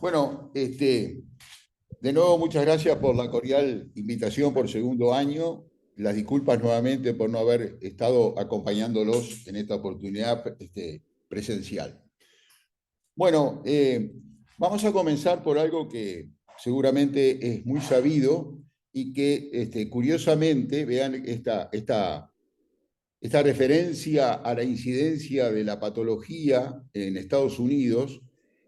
Bueno, de nuevo muchas gracias por la cordial invitación por segundo año. Las disculpas nuevamente por no haber estado acompañándolos en esta oportunidad presencial. Bueno, vamos a comenzar por algo que seguramente es muy sabido y que curiosamente, vean esta referencia a la incidencia de la patología en Estados Unidos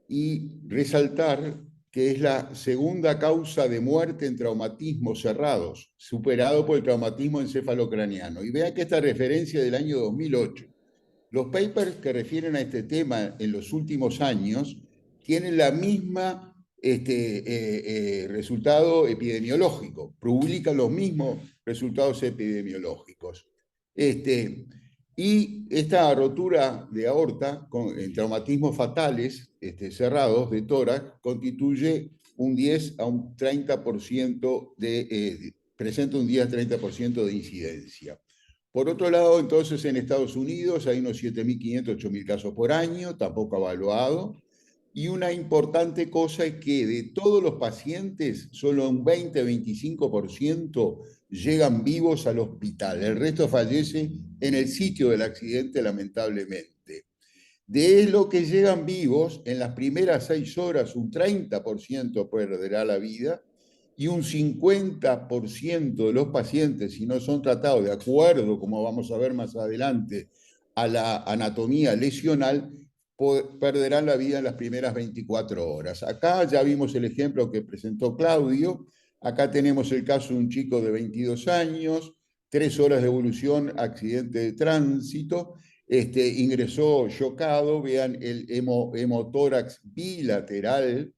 y resaltar que es la segunda causa de muerte en traumatismos cerrados, superado por el traumatismo encefalocraniano. Y vean que esta referencia del año 2008. Los papers que refieren a este tema en los últimos años tienen la misma resultado epidemiológico, publican los mismos resultados epidemiológicos. Y esta rotura de aorta en traumatismos fatales cerrados de tórax constituye un 10 a un 30% presenta un 10 a 30% de incidencia. Por otro lado, entonces, en Estados Unidos hay unos 7.500, 8.000 casos por año, tampoco evaluado. Y una importante cosa es que de todos los pacientes, solo un 20-25% llegan vivos al hospital. El resto fallece en el sitio del accidente, lamentablemente. De lo que llegan vivos, en las primeras 6 horas, un 30% perderá la vida y un 50% de los pacientes, si no son tratados de acuerdo, como vamos a ver más adelante, a la anatomía lesional, perderán la vida en las primeras 24 horas. Acá ya vimos el ejemplo que presentó Claudio. Acá tenemos el caso de un chico de 22 años, 3 horas de evolución, accidente de tránsito, ingresó chocado, vean el hemotórax bilateral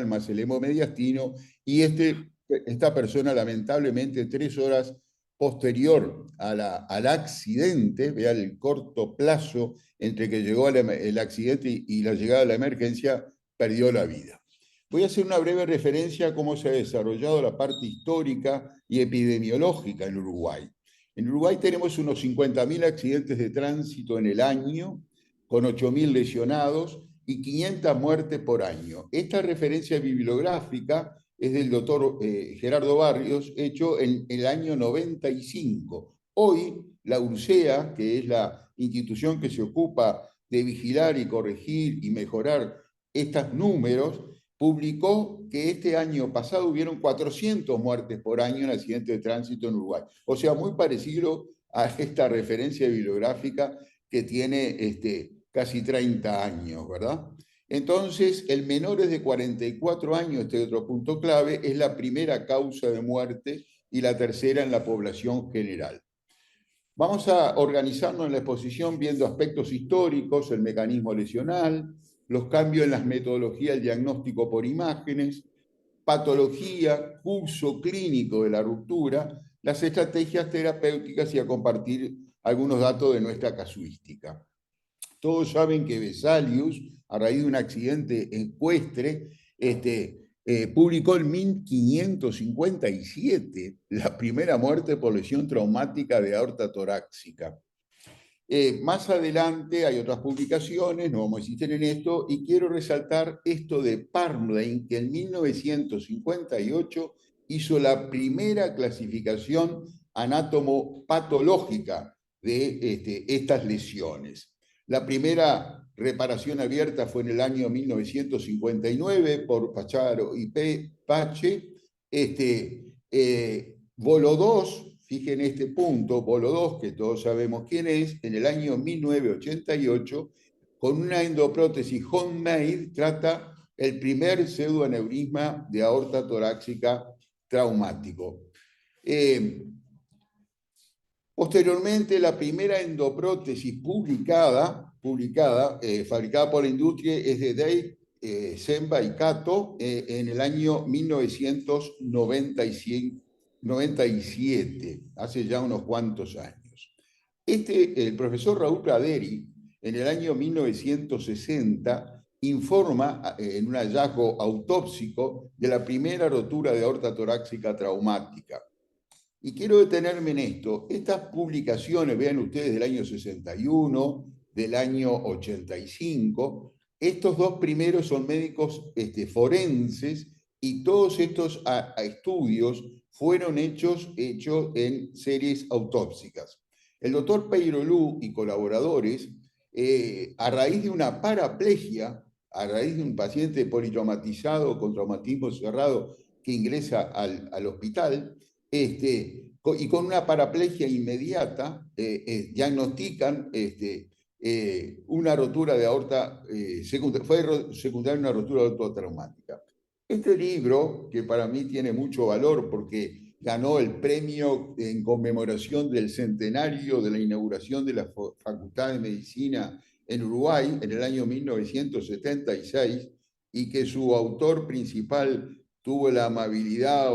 más el hemomediastino, y esta persona lamentablemente 3 horas posterior al accidente, vean el corto plazo entre que llegó el accidente y la llegada a la emergencia, perdió la vida. Voy a hacer una breve referencia a cómo se ha desarrollado la parte histórica y epidemiológica en Uruguay. En Uruguay tenemos unos 50.000 accidentes de tránsito en el año, con 8.000 lesionados y 500 muertes por año. Esta referencia bibliográfica es del doctor Gerardo Barrios, hecho en el año 95. Hoy, la URSEA, que es la institución que se ocupa de vigilar y corregir y mejorar estos números, publicó que este año pasado hubieron 400 muertes por año en accidentes de tránsito en Uruguay. O sea, muy parecido a esta referencia bibliográfica que tiene casi 30 años, ¿verdad? Entonces, el menores de 44 años, este otro punto clave, es la primera causa de muerte y la tercera en la población general. Vamos a organizarnos en la exposición viendo aspectos históricos, el mecanismo lesional, los cambios en las metodologías del diagnóstico por imágenes, patología, curso clínico de la ruptura, las estrategias terapéuticas y a compartir algunos datos de nuestra casuística. Todos saben que Vesalius, a raíz de un accidente ecuestre, publicó en 1557 la primera muerte por lesión traumática de aorta torácica. Más adelante hay otras publicaciones, no vamos a insistir en esto, y quiero resaltar esto de Parmlane, que en 1958 hizo la primera clasificación anatomopatológica de estas lesiones. La primera reparación abierta fue en el año 1959 por Pacharo y Pache. Bolodós, fíjense este punto, Bolodós, que todos sabemos quién es, en el año 1988, con una endoprótesis homemade, trata el primer pseudoaneurisma de aorta torácica traumático. Posteriormente, la primera endoprótesis publicada, fabricada por la industria, es de Dave Semba y Kato en el año 1997, hace ya unos cuantos años. El profesor Raúl Praderi, en el año 1960, informa en un hallazgo autópsico de la primera rotura de aorta torácica traumática. Y quiero detenerme en esto. Estas publicaciones, vean ustedes, del año 61, del año 85, Estos dos primeros son médicos forenses y todos estos estudios fueron hechos en series autópsicas. El doctor Peirolú y colaboradores, a raíz de una paraplegia, a raíz de un paciente politraumatizado con traumatismo cerrado que ingresa al hospital, y con una paraplegia inmediata, diagnostican una rotura de aorta, fue secundaria una rotura de aorta traumática. Este libro, que para mí tiene mucho valor porque ganó el premio en conmemoración del centenario de la inauguración de la Facultad de Medicina en Uruguay en el año 1976, y que su autor principal tuvo la amabilidad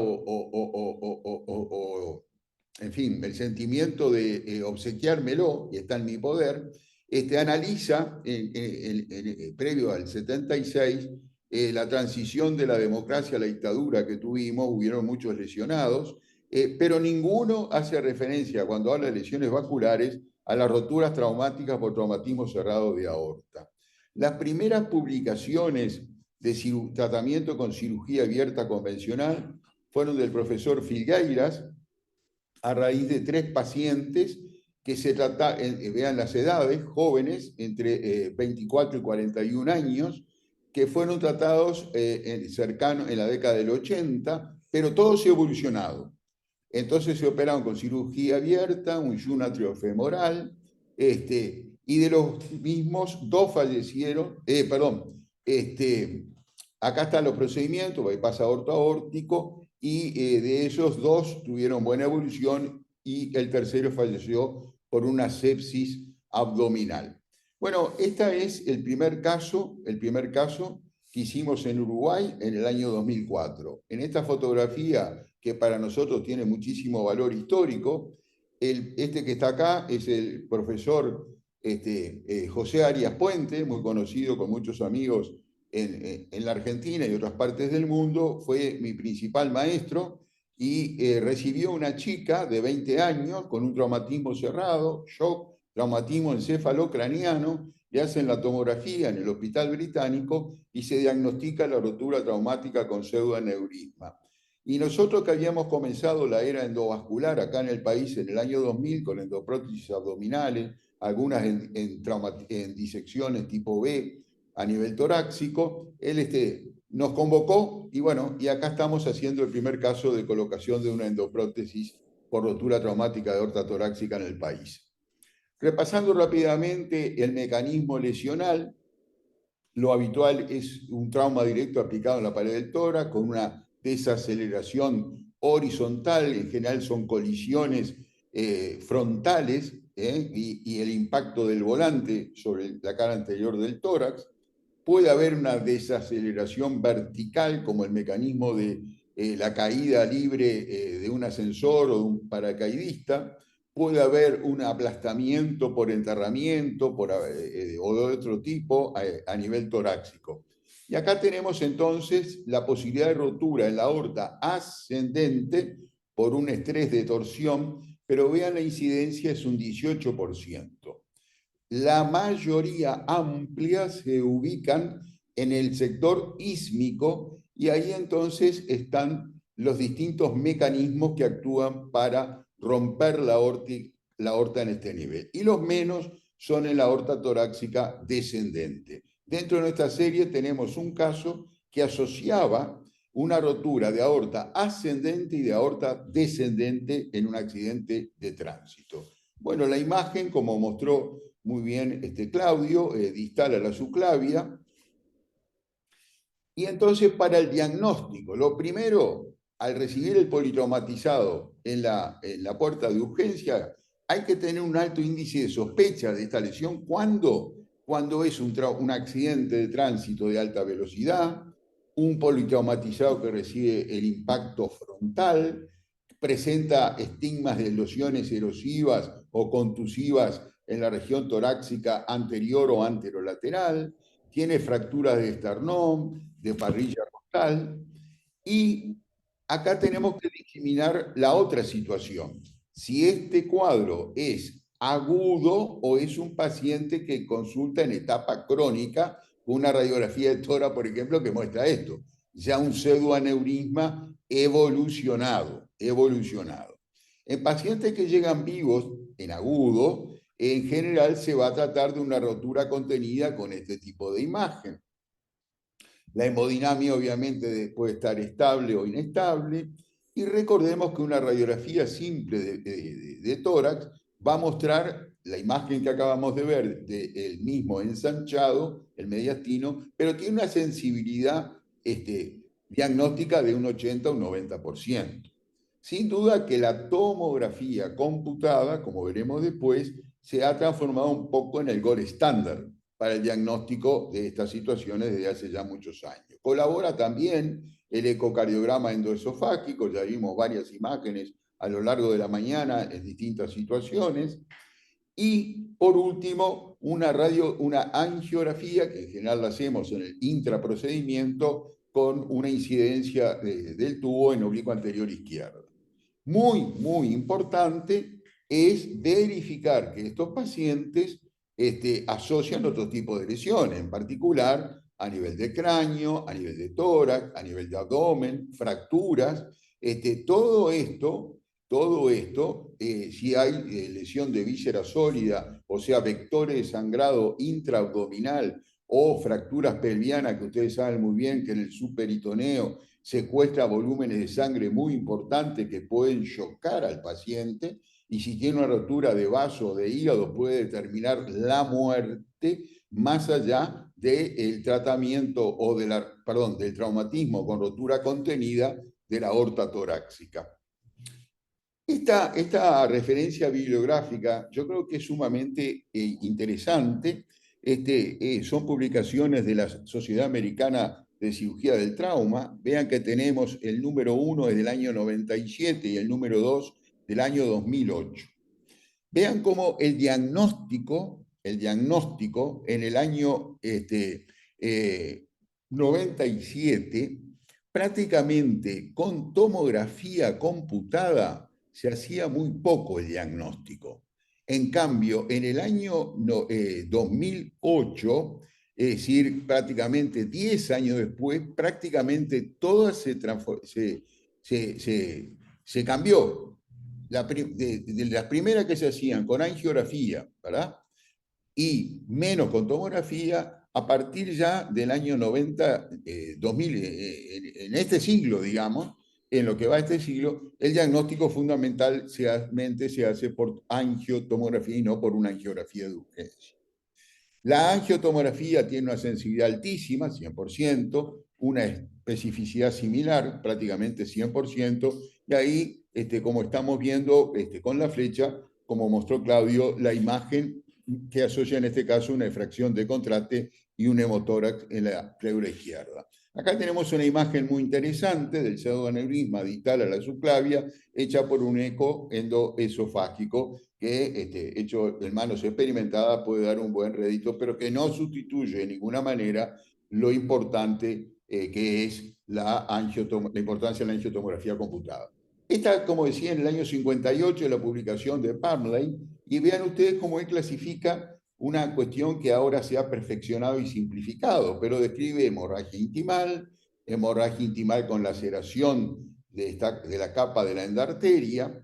en fin, el sentimiento de obsequiármelo, y está en mi poder. Analiza, previo al 76, la transición de la democracia a la dictadura que tuvimos. Hubieron muchos lesionados, pero ninguno hace referencia, cuando habla de lesiones vasculares, a las roturas traumáticas por traumatismo cerrado de aorta. Las primeras publicaciones de tratamiento con cirugía abierta convencional fueron del profesor Filgueiras, a raíz de 3 pacientes que se trataban, vean las edades, jóvenes, entre 24 y 41 años, que fueron tratados en la década del 80, pero todos evolucionados. Entonces se operaron con cirugía abierta, un shunt atriofemoral, y de los mismos, 2 fallecieron, acá están los procedimientos, bypass aorto-aórtico, y de esos 2 tuvieron buena evolución y el tercero falleció por una sepsis abdominal. Bueno, este es el primer caso que hicimos en Uruguay en el año 2004. En esta fotografía, que para nosotros tiene muchísimo valor histórico, que está acá es el profesor José Arias Puente, muy conocido con muchos amigos en la Argentina y otras partes del mundo. Fue mi principal maestro y recibió una chica de 20 años con un traumatismo cerrado, shock, traumatismo encéfalo-craneano. Le hacen la tomografía en el Hospital Británico y se diagnostica la rotura traumática con pseudoaneurisma. Y nosotros, que habíamos comenzado la era endovascular acá en el país en el año 2000 con endoprótesis abdominales, algunas en disecciones tipo B a nivel torácico, él nos convocó y bueno, y acá estamos haciendo el primer caso de colocación de una endoprótesis por rotura traumática de aorta torácica en el país. Repasando rápidamente el mecanismo lesional, lo habitual es un trauma directo aplicado en la pared del tórax con una desaceleración horizontal. En general son colisiones frontales, y el impacto del volante sobre la cara anterior del tórax. Puede haber una desaceleración vertical, como el mecanismo de la caída libre de un ascensor o de un paracaidista. Puede haber un aplastamiento por enterramiento o de otro tipo a nivel torácico. Y acá tenemos entonces la posibilidad de rotura en la aorta ascendente por un estrés de torsión, pero vean, la incidencia es un 18%. La mayoría amplia se ubican en el sector ísmico, y ahí entonces están los distintos mecanismos que actúan para romper la aorta en este nivel. Y los menos son en la aorta torácica descendente. Dentro de nuestra serie tenemos un caso que asociaba una rotura de aorta ascendente y de aorta descendente en un accidente de tránsito. Bueno, la imagen, como mostró muy bien Claudio, distal a la subclavia. Y entonces, para el diagnóstico, lo primero, al recibir el politraumatizado en la puerta de urgencia, hay que tener un alto índice de sospecha de esta lesión. ¿Cuándo? Cuando es un accidente de tránsito de alta velocidad, un politraumatizado que recibe el impacto frontal, presenta estigmas de lesiones erosivas o contusivas en la región torácica anterior o anterolateral, tiene fracturas de esternón, de parrilla costal. Y acá tenemos que discriminar la otra situación: si este cuadro es agudo o es un paciente que consulta en etapa crónica una radiografía de tórax, por ejemplo, que muestra esto, ya un pseudoaneurisma evolucionado, evolucionado. En pacientes que llegan vivos en agudo, en general se va a tratar de una rotura contenida con este tipo de imagen. La hemodinamia obviamente puede estar estable o inestable, y recordemos que una radiografía simple de tórax va a mostrar la imagen que acabamos de ver del mismo ensanchado, el mediastino, pero tiene una sensibilidad diagnóstica de un 80 o un 90%. Sin duda que la tomografía computada, como veremos después, se ha transformado un poco en el gold estándar para el diagnóstico de estas situaciones desde hace ya muchos años. Colabora también el ecocardiograma endoesofágico, ya vimos varias imágenes a lo largo de la mañana en distintas situaciones. Y por último, una angiografía, que en general la hacemos en el intraprocedimiento, con una incidencia del tubo en oblicuo anterior izquierdo. Muy, muy importante es verificar que estos pacientes asocian otro tipo de lesiones, en particular a nivel de cráneo, a nivel de tórax, a nivel de abdomen, fracturas. Todo esto, si hay lesión de víscera sólida, o sea, vectores de sangrado intraabdominal o fracturas pelvianas, que ustedes saben muy bien que en el superitoneo secuestra volúmenes de sangre muy importantes que pueden chocar al paciente, y si tiene una rotura de vaso o de hígado puede determinar la muerte, más allá del tratamiento o del traumatismo con rotura contenida de la aorta torácica. Esta referencia bibliográfica yo creo que es sumamente interesante. Son publicaciones de la Sociedad Americana de Cirugía del Trauma. Vean que tenemos el número 1 del año 97 y el número 2 del año 2008. Vean cómo el diagnóstico en el año 97, prácticamente con tomografía computada, se hacía muy poco el diagnóstico. En cambio, en el año 2008, es decir, prácticamente 10 años después, prácticamente todo se cambió. De las primeras que se hacían con angiografía, ¿verdad? Y menos con tomografía, a partir ya del año 90, 2000, en este siglo, digamos, en lo que va este siglo, el diagnóstico fundamental se hace por angiotomografía y no por una angiografía de urgencia. La angiotomografía tiene una sensibilidad altísima, 100%, una especificidad similar, prácticamente 100%, y ahí, como estamos viendo con la flecha, como mostró Claudio, la imagen que asocia en este caso una difracción de contraste y un hemotórax en la pleura izquierda. Acá tenemos una imagen muy interesante del pseudoaneurisma distal a la subclavia, hecha por un eco endoesofágico que, hecho en manos experimentadas, puede dar un buen rédito, pero que no sustituye de ninguna manera lo importante que es la importancia de la angiotomografía computada. Esta, como decía, en el año 58, la publicación de Parmalee, y vean ustedes cómo él clasifica una cuestión que ahora se ha perfeccionado y simplificado, pero describe hemorragia intimal con laceración de la capa de la endarteria,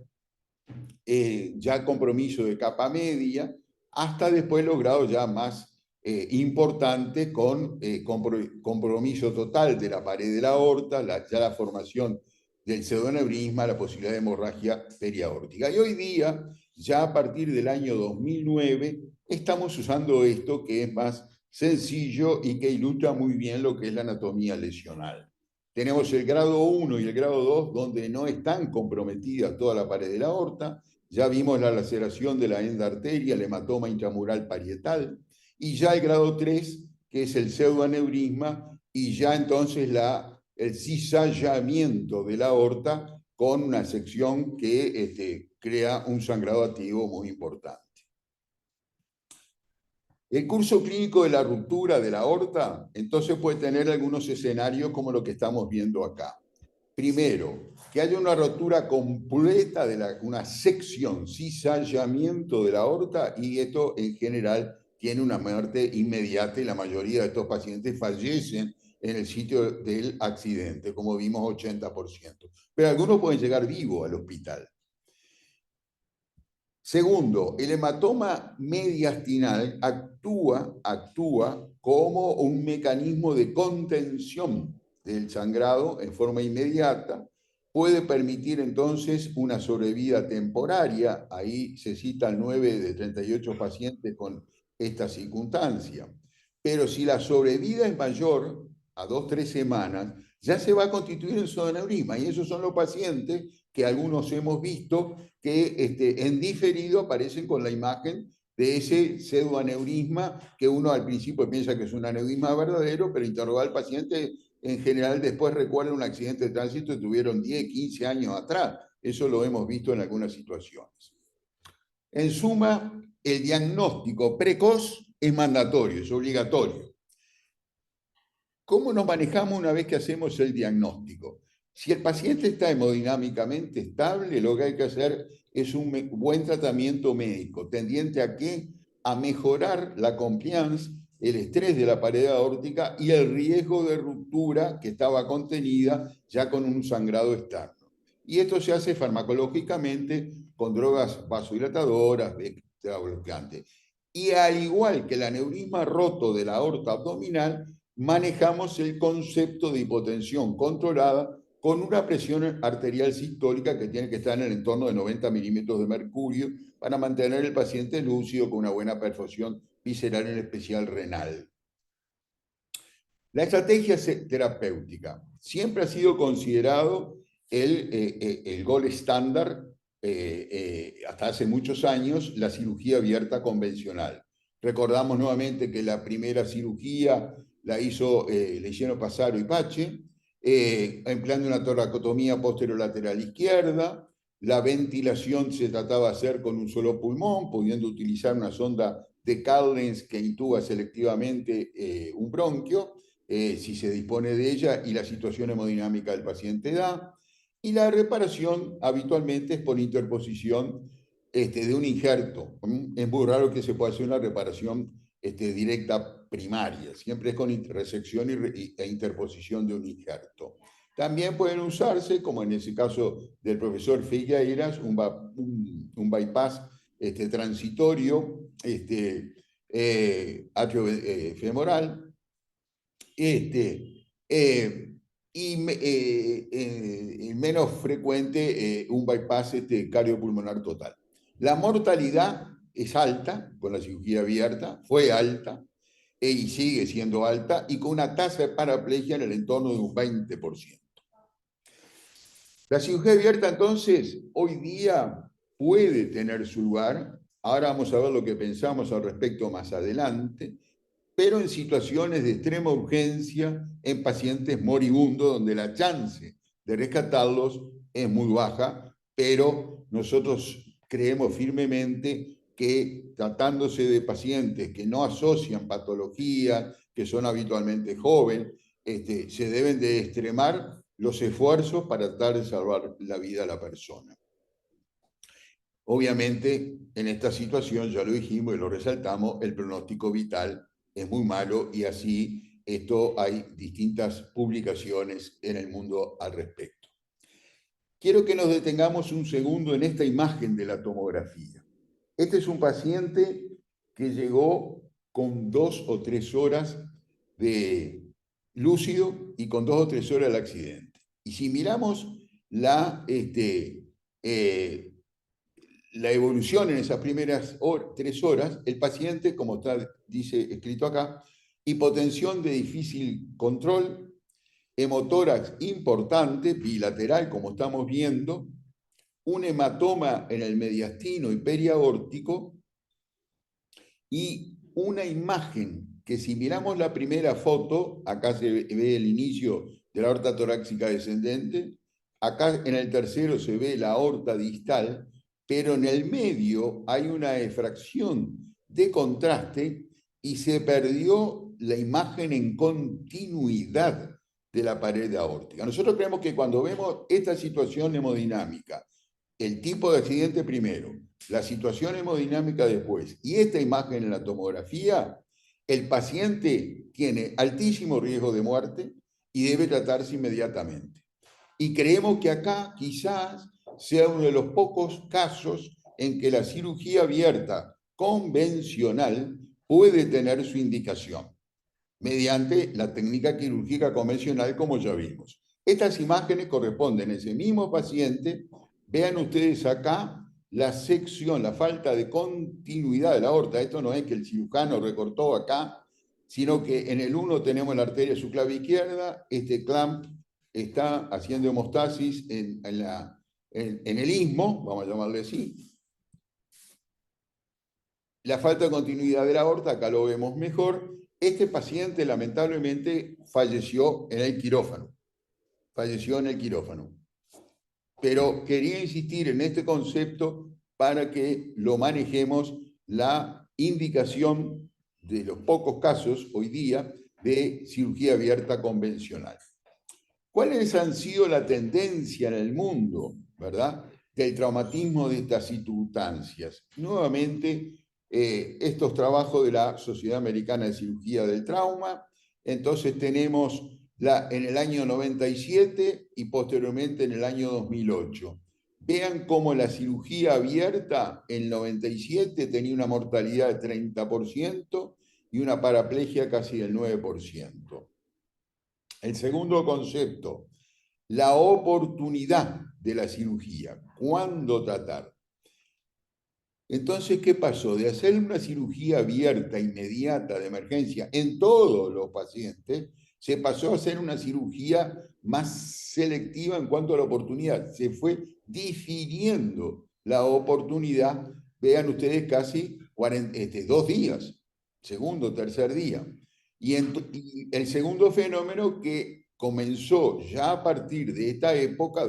ya compromiso de capa media, hasta después los grados ya más importantes con compromiso total de la pared de la aorta, ya la formación del pseudoneurisma, la posibilidad de hemorragia periaórtica. Y hoy día, ya a partir del año 2009, estamos usando esto que es más sencillo y que ilustra muy bien lo que es la anatomía lesional. Tenemos el grado 1 y el grado 2, donde no están comprometidas toda la pared de la aorta. Ya vimos la laceración de la endarteria, el hematoma intramural parietal, y ya el grado 3, que es el pseudoaneurisma, y ya entonces el cizallamiento de la aorta con una sección que crea un sangrado activo muy importante. El curso clínico de la ruptura de la aorta, entonces puede tener algunos escenarios como lo que estamos viendo acá. Primero, que haya una rotura completa una sección, cizallamiento de la aorta, y esto en general tiene una muerte inmediata y la mayoría de estos pacientes fallecen en el sitio del accidente, como vimos 80%. Pero algunos pueden llegar vivos al hospital. Segundo, el hematoma mediastinal actúa como un mecanismo de contención del sangrado en forma inmediata. Puede permitir entonces una sobrevida temporaria. Ahí se citan 9 de 38 pacientes con esta circunstancia. Pero si la sobrevida es mayor a 2-3 semanas, ya se va a constituir en pseudoaneurisma. Y esos son los pacientes que algunos hemos visto que en diferido aparecen con la imagen de ese pseudoaneurisma que uno al principio piensa que es un aneurisma verdadero, pero interrogar al paciente en general después recuerda un accidente de tránsito que tuvieron 10, 15 años atrás. Eso lo hemos visto en algunas situaciones. En suma, el diagnóstico precoz es mandatorio, es obligatorio. ¿Cómo nos manejamos una vez que hacemos el diagnóstico? Si el paciente está hemodinámicamente estable, lo que hay que hacer es un buen tratamiento médico, tendiente a qué? A mejorar la compliance, el estrés de la pared aórtica y el riesgo de ruptura que estaba contenida ya con un sangrado externo. Y esto se hace farmacológicamente con drogas vasodilatadoras, beta bloqueantes. Y al igual que el aneurisma roto de la aorta abdominal, manejamos el concepto de hipotensión controlada con una presión arterial sistólica que tiene que estar en el entorno de 90 milímetros de mercurio para mantener el paciente lúcido con una buena perfusión visceral, en especial renal. La estrategia terapéutica siempre ha sido considerado el gol estándar hasta hace muchos años, la cirugía abierta convencional. Recordamos nuevamente que la primera cirugía la le hicieron Passaro y Pache, empleando una toracotomía posterolateral izquierda. La ventilación se trataba de hacer con un solo pulmón, pudiendo utilizar una sonda de Callens que intuba selectivamente un bronquio, si se dispone de ella y la situación hemodinámica del paciente da. Y la reparación habitualmente es por interposición de un injerto. Es muy raro que se pueda hacer una reparación directa primaria, siempre es con resección e interposición de un injerto. También pueden usarse, como en ese caso del profesor Figueiras, un bypass transitorio atriofemoral, y menos frecuente un bypass cardiopulmonar total. La mortalidad es alta con la cirugía abierta, fue alta y sigue siendo alta, y con una tasa de paraplegia en el entorno de un 20%. La cirugía abierta, entonces, hoy día puede tener su lugar. Ahora vamos a ver lo que pensamos al respecto más adelante, pero en situaciones de extrema urgencia, en pacientes moribundos, donde la chance de rescatarlos es muy baja, pero nosotros creemos firmemente que tratándose de pacientes que no asocian patologías, que son habitualmente jóvenes, se deben de extremar los esfuerzos para tratar de salvar la vida a la persona. Obviamente, en esta situación, ya lo dijimos y lo resaltamos, el pronóstico vital es muy malo, y así hay distintas publicaciones en el mundo al respecto. Quiero que nos detengamos un segundo en esta imagen de la tomografía. Este es un paciente que llegó con 2 o 3 horas de lúcido y con 2 o 3 horas del accidente. Y si miramos la evolución en esas primeras 3 horas, el paciente, como dice escrito acá, hipotensión de difícil control, hemotórax importante, bilateral, como estamos viendo, un hematoma en el mediastino y periaórtico, y una imagen que, si miramos la primera foto, acá se ve el inicio de la aorta torácica descendente, acá en el tercero se ve la aorta distal, pero en el medio hay una efracción de contraste y se perdió la imagen en continuidad de la pared aórtica. Nosotros creemos que cuando vemos esta situación hemodinámica el tipo de accidente primero, la situación hemodinámica después y esta imagen en la tomografía, el paciente tiene altísimo riesgo de muerte y debe tratarse inmediatamente. Y creemos que acá quizás sea uno de los pocos casos en que la cirugía abierta convencional puede tener su indicación mediante la técnica quirúrgica convencional, como ya vimos. Estas imágenes corresponden a ese mismo paciente. Vean ustedes acá la sección, la falta de continuidad de la aorta. Esto no es que el cirujano recortó acá, sino que en el 1 tenemos la arteria subclavia izquierda, este clamp está haciendo hemostasis en el istmo, vamos a llamarle así. La falta de continuidad de la aorta, acá lo vemos mejor. Este paciente lamentablemente falleció en el quirófano. Falleció en el quirófano. Pero quería insistir en este concepto para que lo manejemos, la indicación de los pocos casos hoy día de cirugía abierta convencional. ¿Cuáles han sido la tendencia en el mundo, verdad, del traumatismo de estas circunstancias? Nuevamente, estos trabajos de la Sociedad Americana de Cirugía del Trauma. Entonces tenemos en el año 97 y posteriormente en el año 2008. Vean cómo la cirugía abierta en 97 tenía una mortalidad de 30% y una paraplegia casi del 9%. El segundo concepto, la oportunidad de la cirugía. ¿Cuándo tratar? Entonces, ¿qué pasó? De hacer una cirugía abierta, inmediata, de emergencia, en todos los pacientes, se pasó a hacer una cirugía más selectiva en cuanto a la oportunidad. Se fue difiriendo la oportunidad, vean ustedes, casi 2 días, segundo, tercer día. Y el segundo fenómeno que comenzó ya a partir de esta época,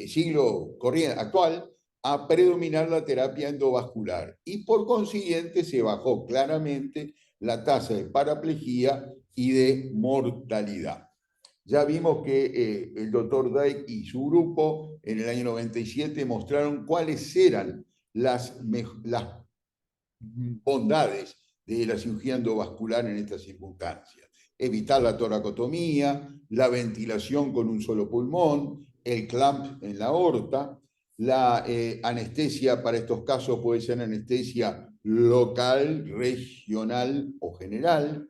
siglo corriente, actual, a predominar la terapia endovascular y por consiguiente se bajó claramente la tasa de paraplegia y de mortalidad. Ya vimos que el doctor Dyke y su grupo en el año 97 mostraron cuáles eran las bondades de la cirugía endovascular en estas circunstancias. Evitar la toracotomía, la ventilación con un solo pulmón, el clamp en la aorta, la anestesia para estos casos puede ser anestesia local, regional o general.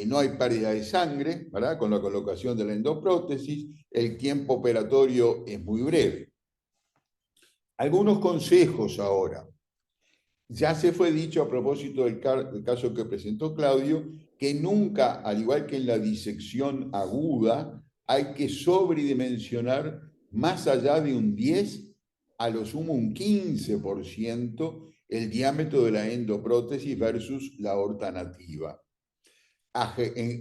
No hay pérdida de sangre, ¿verdad? Con la colocación de la endoprótesis. El tiempo operatorio es muy breve. Algunos consejos ahora. Ya se fue dicho a propósito del caso que presentó Claudio, que nunca, al igual que en la disección aguda, hay que sobredimensionar más allá de un 10, a lo sumo un 15%, el diámetro de la endoprótesis versus la aorta nativa.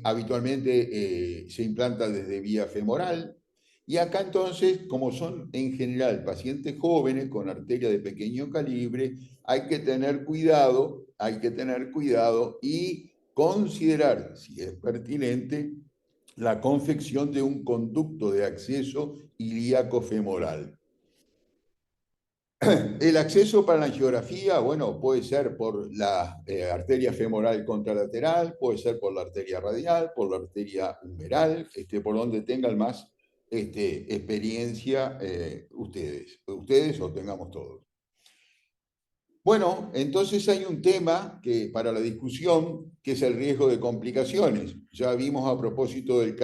Habitualmente se implanta desde vía femoral, y acá entonces, como son en general pacientes jóvenes con arteria de pequeño calibre, hay que tener cuidado y considerar, si es pertinente, la confección de un conducto de acceso ilíaco femoral. El acceso para la angiografía, bueno, puede ser por la arteria femoral contralateral, puede ser por la arteria radial, por la arteria humeral, por donde tengan más experiencia ustedes o tengamos todos. Bueno, entonces hay un tema que para la discusión, que es el riesgo de complicaciones. Ya vimos a propósito del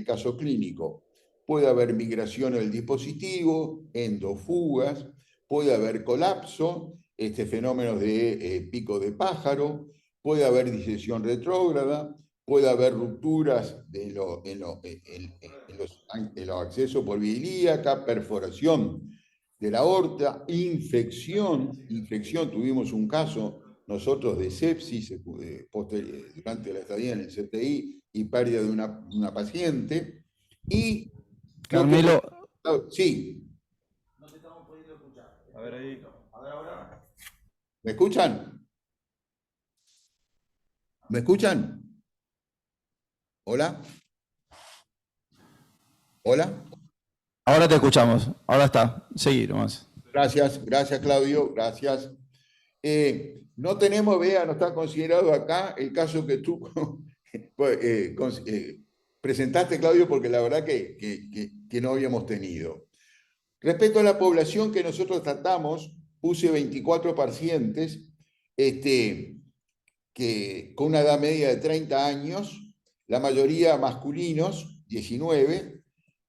caso clínico. Puede haber migración del dispositivo, endofugas, puede haber colapso, fenómenos de pico de pájaro, puede haber disección retrógrada, puede haber rupturas en los accesos por vía ilíaca, perforación de la aorta, infección, tuvimos un caso nosotros de sepsis durante la estadía en el CTI y pérdida de una paciente. Y Carmelo, sí. No te estamos pudiendo escuchar. A ver ahí. A ver ahora. ¿Me escuchan? ¿Me escuchan? ¿Hola? ¿Hola? Ahora te escuchamos, ahora está. Seguí nomás. Gracias, gracias Claudio, gracias. No tenemos, vea, no está considerado acá el caso que tú pues, presentaste, Claudio, porque la verdad que no habíamos tenido. Respecto a la población que nosotros tratamos, puse 24 pacientes con una edad media de 30 años, la mayoría masculinos, 19,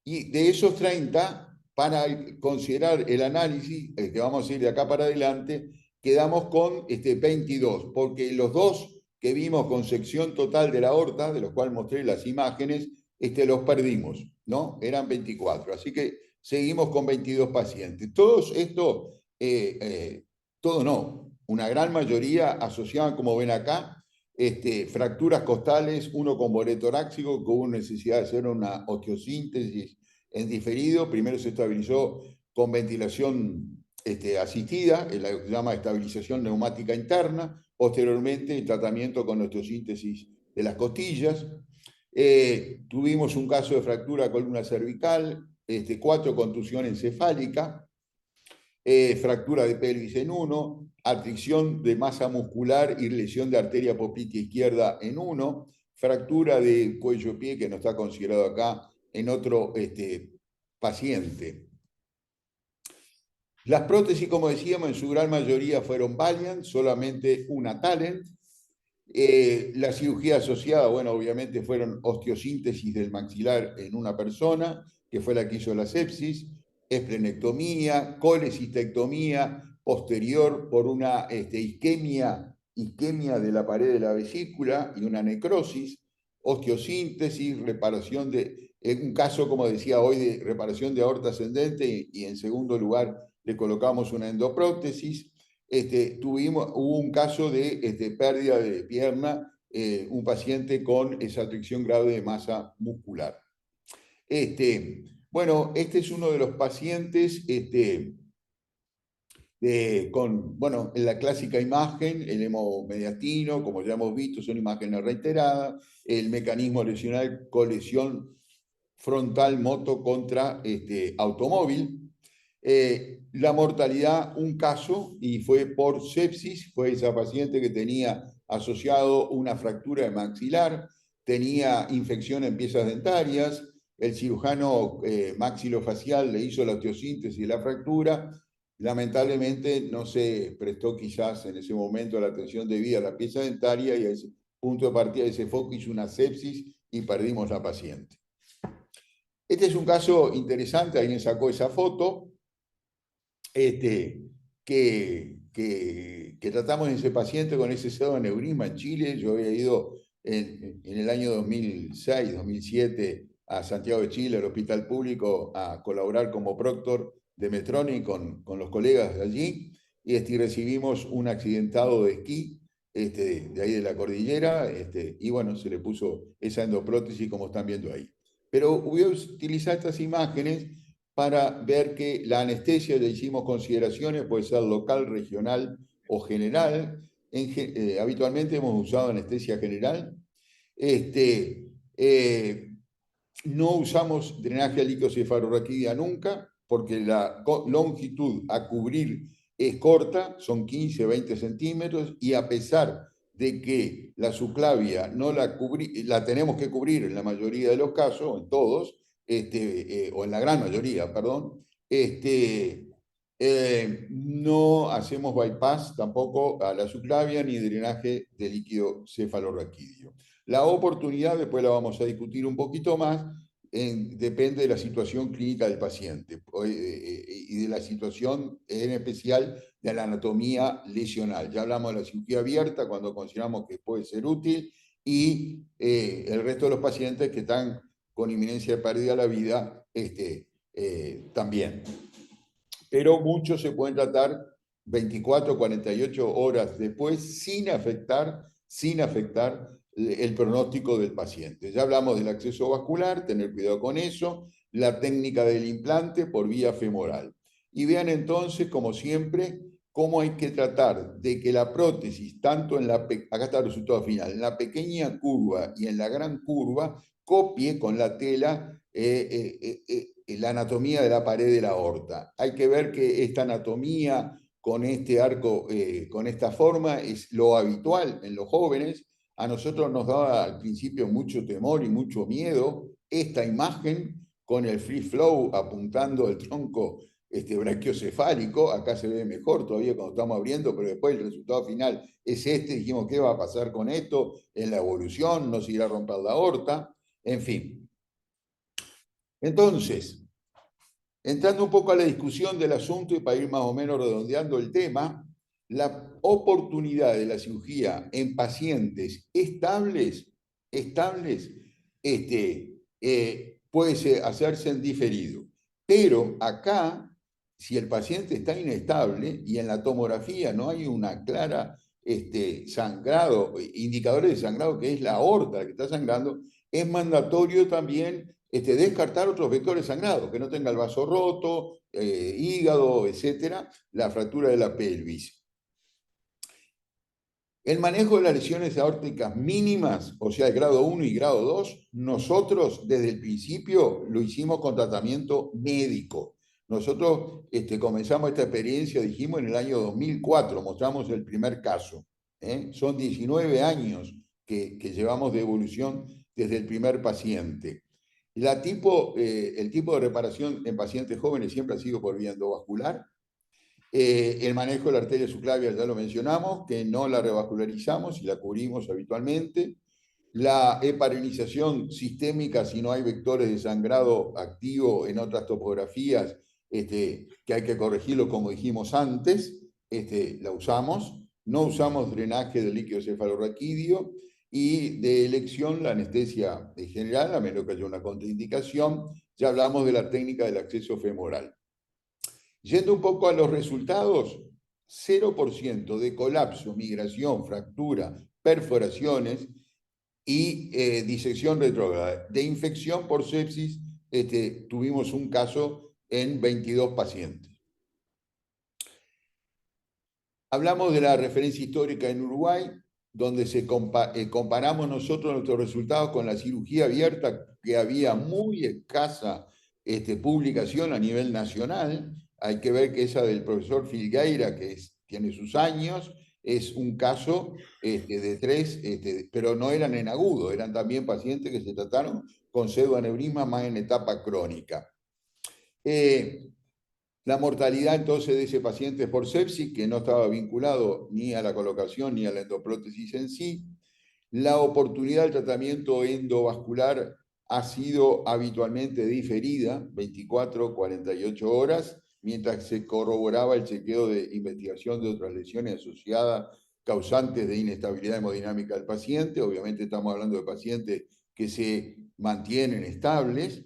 y de esos 30, para considerar el análisis, que vamos a ir de acá para adelante, quedamos con 22, porque los dos que vimos con sección total de la aorta, de los cuales mostré las imágenes, los perdimos, ¿no? Eran 24, así que seguimos con 22 pacientes. Todos estos, todo no, una gran mayoría asociaban, como ven acá, fracturas costales, uno con boretoráxico, que hubo necesidad de hacer una osteosíntesis en diferido. Primero se estabilizó con ventilación asistida, la que se llama estabilización neumática interna, posteriormente el tratamiento con osteosíntesis de las costillas. Tuvimos un caso de fractura de columna cervical, 4 contusión encefálica, fractura de pelvis en uno, atricción de masa muscular y lesión de arteria poplitea izquierda en uno, fractura de cuello-pie que no está considerado acá en otro paciente. Las prótesis, como decíamos, en su gran mayoría fueron Valiant, solamente una Talent. La cirugía asociada, bueno, obviamente fueron osteosíntesis del maxilar en una persona, que fue la que hizo la sepsis, esplenectomía, colecistectomía posterior por una isquemia de la pared de la vesícula y una necrosis, osteosíntesis, reparación de, un caso, como decía hoy, de reparación de aorta ascendente y en segundo lugar le colocamos una endoprótesis. Hubo un caso de pérdida de pierna, un paciente con esa atracción grave de masa muscular. Bueno, este es uno de los pacientes bueno, en la clásica imagen, el hemomediastino, como ya hemos visto, son imágenes reiteradas, el mecanismo lesional, colisión frontal moto contra automóvil. La mortalidad, un caso, y fue por sepsis, fue esa paciente que tenía asociado una fractura de maxilar, tenía infección en piezas dentarias, el cirujano maxilofacial le hizo la osteosíntesis de la fractura, lamentablemente no se prestó quizás en ese momento la atención debida a la pieza dentaria y a ese punto de partida de ese foco hizo una sepsis y perdimos la paciente. Este es un caso interesante, alguien sacó esa foto, que tratamos en ese paciente con ese pseudoneurisma en Chile. Yo había ido en el año 2006, 2007 a Santiago de Chile, al hospital público, a colaborar como proctor de Medtronic con los colegas de allí, y recibimos un accidentado de esquí de ahí de la cordillera, y bueno, se le puso esa endoprótesis como están viendo ahí. Pero voy a utilizar estas imágenes para ver que la anestesia, le hicimos consideraciones, puede ser local, regional o general. Habitualmente hemos usado anestesia general. No usamos drenaje a líquido cefalorraquídea nunca, porque la longitud a cubrir es corta, son 15, 20 centímetros, y a pesar de que la subclavia no la tenemos que cubrir en la mayoría de los casos, en todos, o en la gran mayoría, perdón, no hacemos bypass tampoco a la subclavia ni drenaje de líquido cefalorraquídeo. La oportunidad, después la vamos a discutir un poquito más, depende de la situación clínica del paciente y de la situación en especial de la anatomía lesional. Ya hablamos de la cirugía abierta cuando consideramos que puede ser útil, y el resto de los pacientes que están con inminencia de pérdida de la vida también. Pero muchos se pueden tratar 24 o 48 horas después sin afectar el pronóstico del paciente. Ya hablamos del acceso vascular, tener cuidado con eso, la técnica del implante por vía femoral. Y vean entonces, como siempre, cómo hay que tratar de que la prótesis, tanto en acá está el resultado final, en la pequeña curva y en la gran curva, copie con la tela la anatomía de la pared de la aorta. Hay que ver que esta anatomía con este arco, con esta forma, es lo habitual en los jóvenes. A nosotros nos daba al principio mucho temor y mucho miedo esta imagen con el free flow apuntando el tronco brachiocefálico. Acá se ve mejor todavía cuando estamos abriendo, pero después el resultado final es este. Dijimos, ¿qué va a pasar con esto en la evolución? ¿No se irá a romper la aorta? En fin. Entonces, entrando un poco a la discusión del asunto y para ir más o menos redondeando el tema, la oportunidad de la cirugía en pacientes estables puede hacerse en diferido. Pero acá, si el paciente está inestable y en la tomografía no hay una clara sangrado, indicadores de sangrado, que es la aorta que está sangrando, es mandatorio también descartar otros vectores sangrados, que no tenga el vaso roto, hígado, etcétera, la fractura de la pelvis. El manejo de las lesiones aórticas mínimas, o sea, el grado 1 y grado 2, nosotros desde el principio lo hicimos con tratamiento médico. Nosotros comenzamos esta experiencia, dijimos, en el año 2004, mostramos el primer caso. Son 19 años que llevamos de evolución desde el primer paciente. El tipo de reparación en pacientes jóvenes siempre ha sido por vía endovascular. El manejo de la arteria subclavia ya lo mencionamos, que no la revascularizamos y la cubrimos habitualmente. La heparinización sistémica, si no hay vectores de sangrado activo en otras topografías, que hay que corregirlo como dijimos antes, la usamos. No usamos drenaje del líquido cefalorraquídeo y de elección la anestesia general, a menos que haya una contraindicación. Ya hablamos de la técnica del acceso femoral. Yendo un poco a los resultados, 0% de colapso, migración, fractura, perforaciones y disección retrógrada. De infección por sepsis, tuvimos un caso en 22 pacientes. Hablamos de la referencia histórica en Uruguay, donde comparamos nosotros nuestros resultados con la cirugía abierta, que había muy escasa publicación a nivel nacional. Hay que ver que esa del profesor Filgueira, que tiene sus años, es un caso de 3, pero no eran en agudo, eran también pacientes que se trataron con pseudoaneurisma más en etapa crónica. La mortalidad entonces de ese paciente por sepsis, que no estaba vinculado ni a la colocación ni a la endoprótesis en sí. La oportunidad del tratamiento endovascular ha sido habitualmente diferida, 24-48 horas, mientras se corroboraba el chequeo de investigación de otras lesiones asociadas causantes de inestabilidad hemodinámica del paciente. Obviamente estamos hablando de pacientes que se mantienen estables.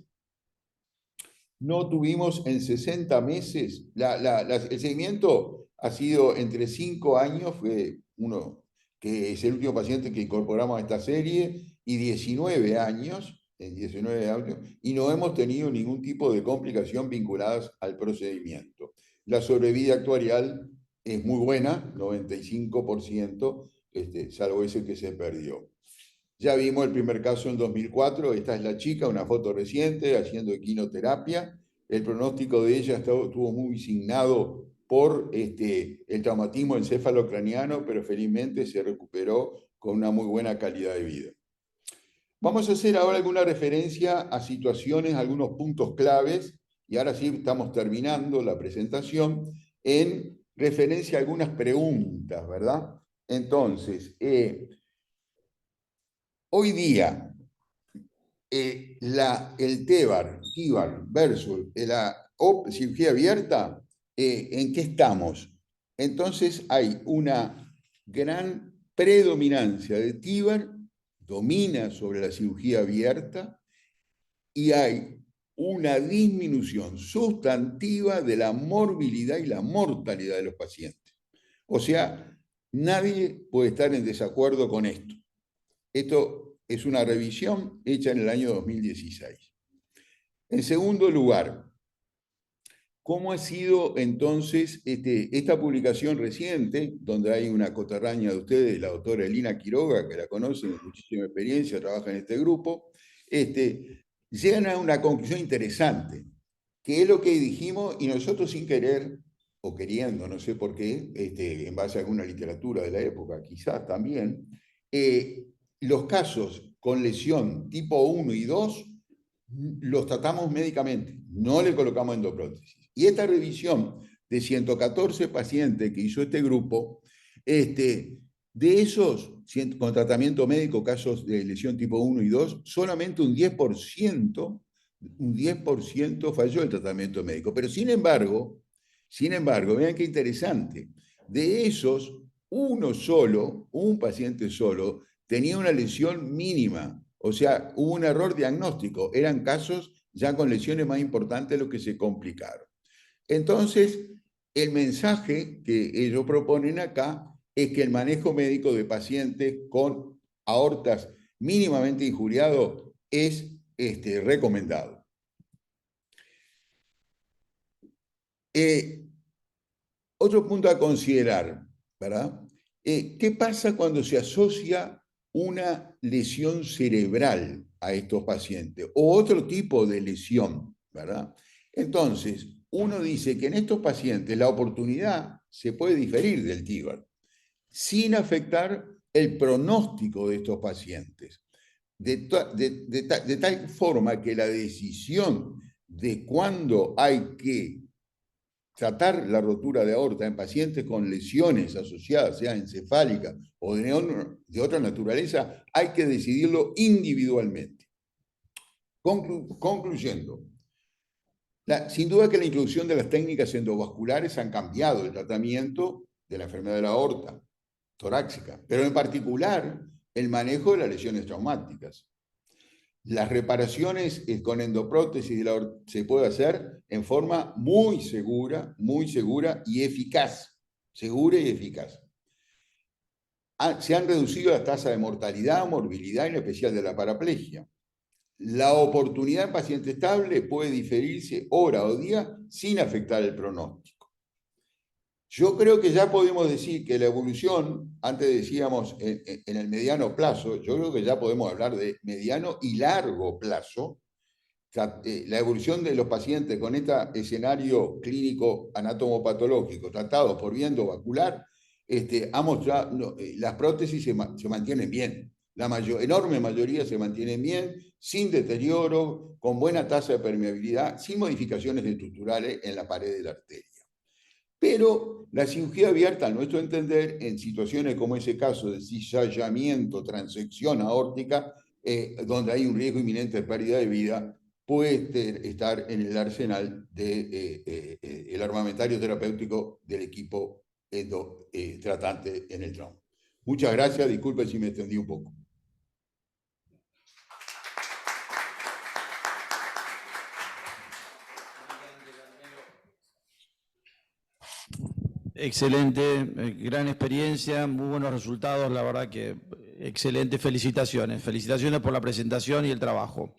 No tuvimos en 60 meses, el seguimiento ha sido entre 5 años, fue uno que es el último paciente que incorporamos a esta serie, y 19 años, y no hemos tenido ningún tipo de complicación vinculadas al procedimiento. La sobrevida actuarial es muy buena, 95%, salvo ese que se perdió. Ya vimos el primer caso en 2004, esta es la chica, una foto reciente, haciendo equinoterapia. El pronóstico de ella estuvo muy signado por el traumatismo encefalocraniano, pero felizmente se recuperó con una muy buena calidad de vida. Vamos a hacer ahora alguna referencia a situaciones, algunos puntos claves, y ahora sí estamos terminando la presentación, en referencia a algunas preguntas, ¿verdad? Entonces, hoy día, el TEBAR versus la cirugía abierta, ¿en qué estamos? Entonces hay una gran predominancia de TIBAR, domina sobre la cirugía abierta, y hay una disminución sustantiva de la morbilidad y la mortalidad de los pacientes. O sea, nadie puede estar en desacuerdo con esto. Esto es una revisión hecha en el año 2016. En segundo lugar, ¿cómo ha sido entonces esta publicación reciente, donde hay una coterránea de ustedes, la doctora Elina Quiroga, que la conocen, de muchísima experiencia, trabaja en este grupo, llegan a una conclusión interesante, que es lo que dijimos y nosotros sin querer, o queriendo, no sé por qué, en base a alguna literatura de la época, quizás también, los casos con lesión tipo 1 y 2 los tratamos médicamente, no le colocamos endoprótesis. Y esta revisión de 114 pacientes que hizo este grupo, de esos con tratamiento médico, casos de lesión tipo 1 y 2, solamente un 10% falló el tratamiento médico. Pero sin embargo, vean qué interesante, de esos, un paciente solo, tenía una lesión mínima. O sea, hubo un error diagnóstico. Eran casos ya con lesiones más importantes los que se complicaron. Entonces, el mensaje que ellos proponen acá es que el manejo médico de pacientes con aortas mínimamente injuriados es recomendado. Otro punto a considerar, ¿verdad? ¿Qué pasa cuando se asocia una lesión cerebral a estos pacientes o otro tipo de lesión, ¿verdad? Entonces, uno dice que en estos pacientes la oportunidad se puede diferir del TIVAR sin afectar el pronóstico de estos pacientes. De tal forma que la decisión de cuándo hay que tratar la rotura de aorta en pacientes con lesiones asociadas, sea encefálica o de otra naturaleza, hay que decidirlo individualmente. Concluyendo, sin duda que la inclusión de las técnicas endovasculares han cambiado el tratamiento de la enfermedad de la aorta torácica, pero en particular el manejo de las lesiones traumáticas. Las reparaciones con endoprótesis se puede hacer en forma muy segura y eficaz. Segura y eficaz. Se han reducido las tasas de mortalidad, morbilidad, en especial de la paraplegia. La oportunidad en paciente estable puede diferirse hora o día sin afectar el pronóstico. Yo creo que ya podemos decir que la evolución, antes decíamos en el mediano plazo, yo creo que ya podemos hablar de mediano y largo plazo. La evolución de los pacientes con este escenario clínico anatomopatológico tratado por vía endovascular ha mostrado las prótesis se mantienen bien. La enorme mayoría se mantienen bien, sin deterioro, con buena tasa de permeabilidad, sin modificaciones estructurales en la pared de la arteria. Pero la cirugía abierta, a nuestro entender, en situaciones como ese caso de cizallamiento, transección aórtica, donde hay un riesgo inminente de pérdida de vida, puede estar en el arsenal del armamentario terapéutico del equipo tratante en el trauma. Muchas gracias, disculpen si me extendí un poco. Excelente, gran experiencia, muy buenos resultados, la verdad que excelente, felicitaciones. Felicitaciones por la presentación y el trabajo.